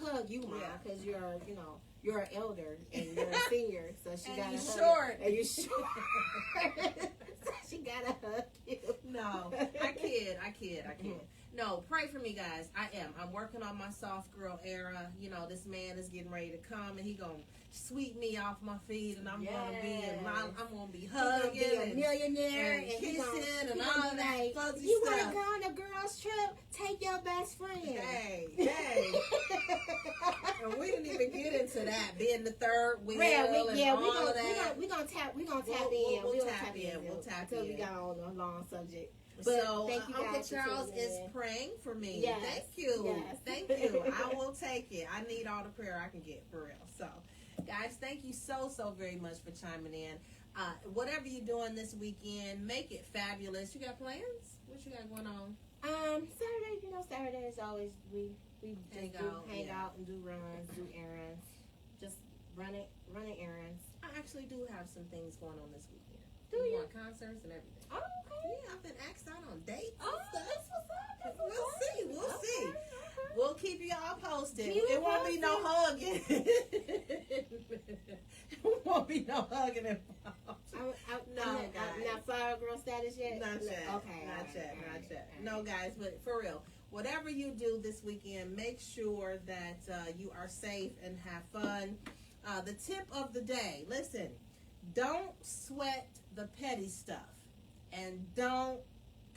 hug you, Mom, because you're an elder and you're a senior, so she got to hug short. And you're short. So she got to hug you. No, I kid. No, pray for me, guys. I'm working on my soft girl era. You know, this man is getting ready to come, and he gonna sweep me off my feet, and I'm gonna be hugging, be a millionaire, and kissing, and all that like, fuzzy you stuff. want to go on a girls' trip? Take your best friend. Hey. And we didn't even get into that being the third wheel all of that. We're gonna tap in. We'll tap in. Until we got on a long subject. But so thank you Uncle guys Charles is praying for me. Yes. Thank you. Yes. Thank you. I will take it. I need all the prayer I can get, for real. So, guys, thank you so very much for chiming in. Whatever you're doing this weekend, make it fabulous. You got plans? What you got going on? Saturday is always we hang out and do runs, do errands, just running errands. I actually do have some things going on this weekend. Do you? Want concerts and everything. Oh, okay. Yeah, I've been asked out on dates. Oh, that's what's up. We'll see. Okay. We'll keep you all posted. Keep It won't be no hugging. It won't be no hugging involved. I'm not flower girl status yet. Not yet. Okay. Not yet. No, guys, but for real, whatever you do this weekend, make sure that you are safe and have fun. The tip of the day: listen, don't sweat the petty stuff, and don't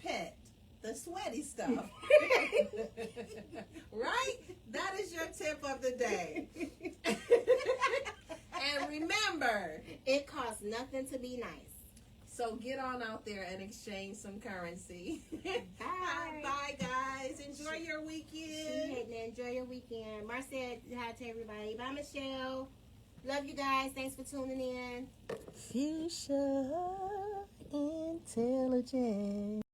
pet the sweaty stuff. Right? That is your tip of the day. And remember, it costs nothing to be nice. So get on out there and exchange some currency. Bye. Bye, guys. Enjoy your weekend. Enjoy your weekend. Mar said hi to everybody. Bye, Michelle. Love you guys. Thanks for tuning in. Fuchsia Intelligence.